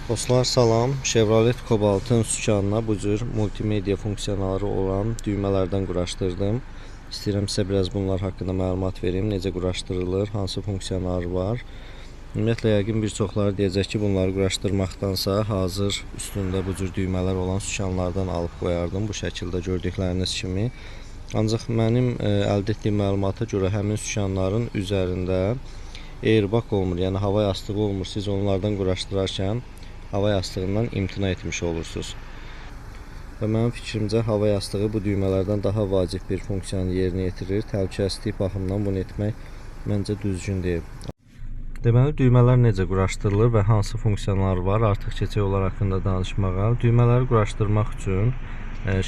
Dostlar salam. Chevrolet Cobalt'ın sükanına bu cür multimedia funksiyaları olan düymələrdən quraşdırdım. İstəyirəm sizə biraz bunlar haqqında məlumat verim. Necə quraşdırılır, hansı funksiyaları var. Ümumiyyətlə yəqin bir çoxları deyəcək ki, bunları quraşdırmaqdansa hazır üstündə bu cür düymələr olan sükanlardan alıb qoyardım. Bu şəkildə gördükləriniz kimi. Ancaq mənim əldə etdiyim məlumata görə həmin sükanların üzərində airbag olmur, yəni hava yastığı olmur. Siz onlardan quraşdırarkən hava yastığından imtina etmiş olursunuz. Və mənim fikrimcə hava yastığı bu düymələrdən daha vacib bir funksiyanı yerinə yetirir. Təhlükəsizlik baxımından bunu etmək məncə düzgün deyil. Deməli, düymələr necə quraşdırılır və hansı funksiyalar var? Artıq keçək onlar haqqında danışmağa. Düymələri quraşdırmaq üçün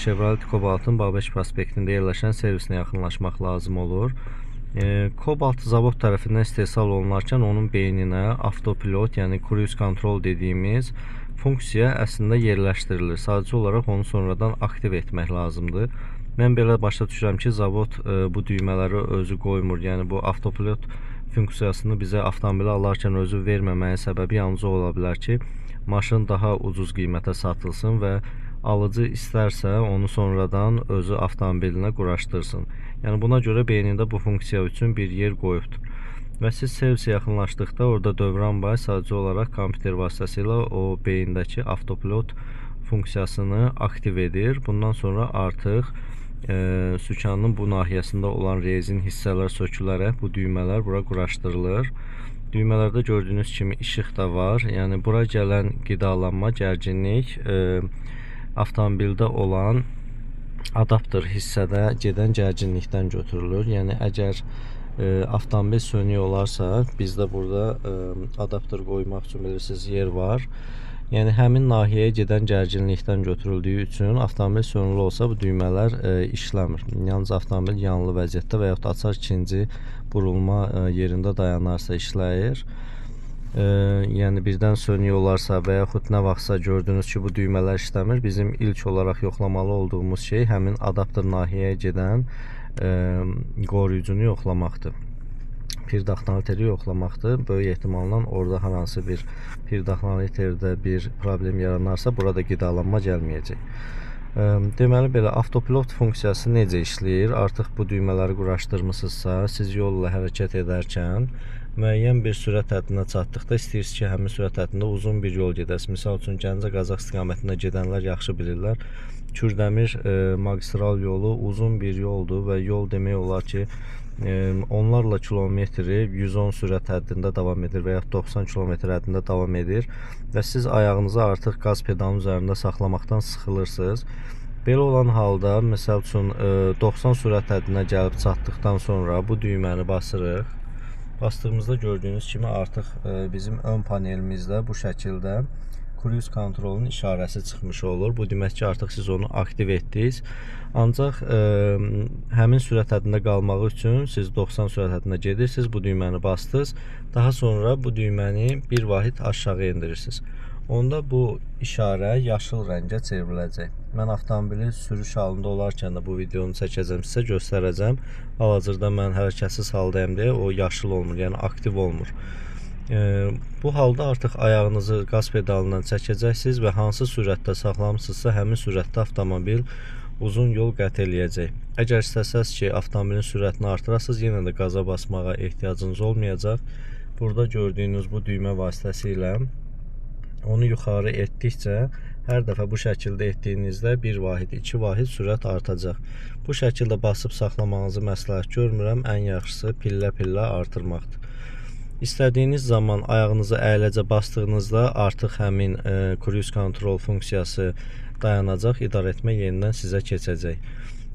Chevrolet Cobalt'ın Babək prospektində yerləşən servisinə yaxınlaşmaq lazım olur. Cobalt zavod tərəfindən istehsal olunarkən onun beyninə avtopilot, yəni cruise control dediyimiz funksiya əslində yerləşdirilir. Sadəcə olaraq onu sonradan aktiv etmək lazımdır. Mən belə başa düşürəm ki, zavod bu düymələri özü qoymur. Yəni bu avtopilot funksiyasını bizə avtomobili alarkən özü verməməyin səbəbi yalnız ola bilər ki, maşın daha ucuz qiymətə satılsın və alıcı istərsə onu sonradan özü avtomobilinə quraşdırsın. Yəni buna görə beynində bu funksiya üçün bir yer qoyubdur. Və siz servisə yaxınlaşdıqda orada dövran bay sadəcə olaraq kompüter vasitəsilə o beyindəki avtopilot funksiyasını aktiv edir. Bundan sonra artıq sükanın bu nahiyəsində olan rezin hissələr sökülərək bu düymələr bura quraşdırılır. Düymələrdə gördüyünüz kimi işıq da var. Yəni bura gələn qidalanma, gərginlik avtomobildə olan adapter hissədə gedən gərginlikdən götürülür. Yəni əgər avtomobil sönük olarsa, bizdə burada adapter qoymaq üçün bilirsiniz yer var. Yəni həmin nahiyəyə gedən gərginlikdən götürüldüyü üçün avtomobil sönülü olsa bu düymələr işləmir. Yalnız avtomobil yanılı vəziyyətdə və yaxud da açar ikinci burulma yerində dayanarsa işləyir. Yəni birdən sönük olarsa və yaxud nə vaxtsa gördüyünüz ki, bu düymələr işləmir, bizim ilk olaraq yoxlamalı olduğumuz şey həmin adapter nahiyəyə gedən qoruyucunu yoxlamaqdır. Pirdaxnaliteri yoxlamaqdır. Böyük ehtimalla orada hər hansı bir pirdaxnaliterdə bir problem yaranarsa burada qidalanma gəlməyəcək. Deməli belə avtopilot funksiyası necə işləyir? Artıq bu düymələri quraşdırmısınızsa, siz yolla hərəkət edərkən müəyyən bir sürət həddinə çatdıqda istəyirsiniz ki, həmin sürət həddində uzun bir yol gedəsiniz. Misal üçün Gəncə-Qazax istiqamətində gedənlər yaxşı bilirlər. Kürdəmir magistral yolu uzun bir yoldur və yol demək olar ki, onlarla kilometri 110 sürət həddində davam edir və ya 90 kilometr həddində davam edir və siz ayağınızı artıq qaz pedalının üzərində saxlamaqdan sıxılırsınız. Belə olan halda, məsəl üçün 90 sürət həddinə gəlib çatdıqdan sonra bu düyməni basırıq. Bastığımızda gördüyünüz kimi artıq bizim ön panelimizdə bu şəkildə cruise kontrolun işarəsi çıxmış olur. Bu demək ki, artıq siz onu aktiv etdiniz. Ancaq həmin sürət həddində qalmaq üçün siz 90 sürət həddində gedirsiniz, bu düyməni bastınız. Daha sonra bu düyməni bir vahid aşağı indirirsiniz. Onda bu işarə yaşıl rəngə çevriləcək. Mən avtomobili sürüş halında olarkən də bu videonu çəkəcəm, sizə göstərəcəm. Hal-hazırda mən hərəkətsiz haldayım deyə o yaşıl olmur, yəni aktiv olmur. Bu halda artıq ayağınızı qaz pedalından çəkəcəksiniz və hansı sürətdə saxlamısınızsa həmin sürətdə avtomobil uzun yol qət eləyəcək. Əgər istəsəz ki, avtomobilin sürətini artırasınız, yenə də qaza basmağa ehtiyacınız olmayacaq. Burada gördüyünüz bu düymə vasitəsilə onu yuxarı etdikcə hər dəfə bu şəkildə etdiyinizdə 1 vahid, 2 vahid sürət artacaq. Bu şəkildə basıb saxlamağınızı məsləhət görmürəm. Ən yaxşısı pillə-pillə artırmaqdır. İstədiyiniz zaman ayağınızı əyiləcə bastığınızda artıq həmin cruise control funksiyası dayanacaq, idarə etmə yenidən sizə keçəcək.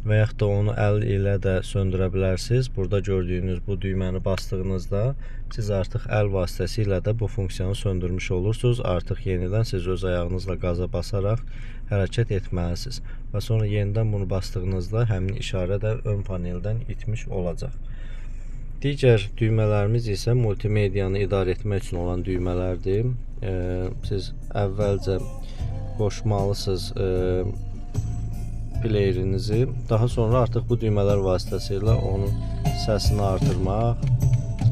Və yaxud da onu əl ilə də söndürə bilərsiniz. Burada gördüyünüz bu düyməni bastığınızda siz artıq əl vasitəsilə də bu funksiyanı söndürmüş olursunuz. Artıq yenidən siz öz ayağınızla qaza basaraq hərəkət etməlisiniz. Və sonra yenidən bunu bastığınızda həmin işarə də ön paneldən itmiş olacaq. Digər düymələrimiz isə multimediyanı idarə etmək üçün olan düymələrdir. Siz əvvəlcə qoşmalısınız playerinizi. Daha sonra artıq bu düymələr vasitəsilə onun səsini artırmaq,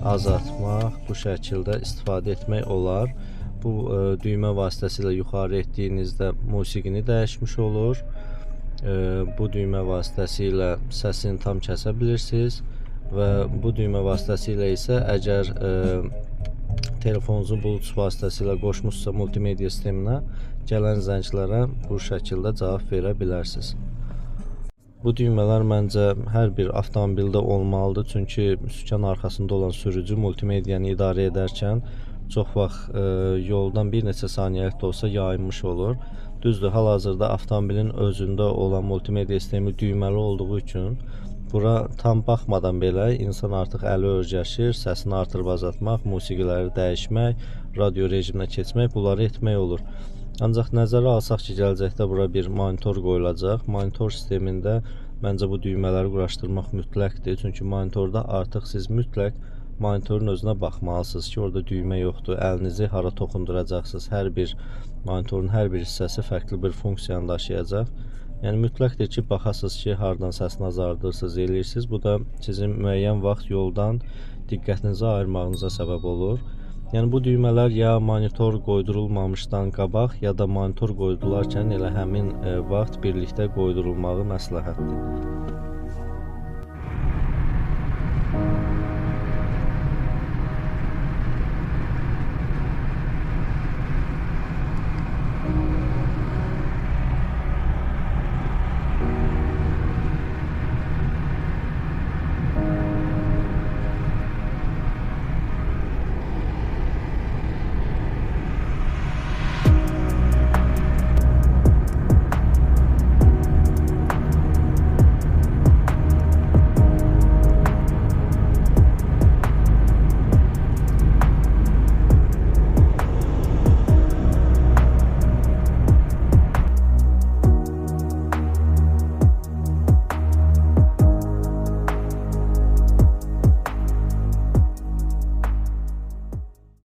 azaltmaq, bu şəkildə istifadə etmək olar. Bu düymə vasitəsilə yuxarı etdiyinizdə musiqini dəyişmiş olur. Bu düymə vasitəsilə səsini tam kəsə bilirsiniz və bu düymə vasitəsilə isə əgər telefonunuzu Bluetooth vasitəsilə qoşmusunuzsa multimedia sisteminə, gələn zənglərə bu şəkildə cavab verə bilərsiniz. Bu düymələr məncə hər bir avtomobildə olmalıdır, çünki sükan arxasında olan sürücü multimediyanı idarə edərkən çox vaxt yoldan bir neçə saniyəlik də olsa yayınmış olur. Düzdür, hal-hazırda avtomobilin özündə olan multimedia sistemi düyməli olduğu üçün bura tam baxmadan belə insan artıq əli öyrəşir, səsini artırıb azaltmaq, musiqiləri dəyişmək, radio rejiminə keçmək, bunları etmək olur. Ancaq nəzərə alsaq ki, gələcəkdə bura bir monitor qoyulacaq. Monitor sistemində məncə bu düymələri quraşdırmaq mütləqdir. Çünki monitorda artıq siz mütləq monitorun özünə baxmalısınız ki, orada düymə yoxdur. Əlinizi hara toxunduracaqsınız. Hər bir monitorun hər bir hissəsi fərqli bir funksiyanı daşıyacaq. Yəni mütləqdir ki, baxasınız ki, hardan səsini azaldırsınız, eləyirsiniz. Bu da sizin müəyyən vaxt yoldan diqqətinizi ayırmağınıza səbəb olur. Yəni bu düymələr ya monitor qoydurulmamışdan qabaq, ya da monitor qoydularkən elə həmin vaxt birlikdə qoydurulmağı məsləhətdir.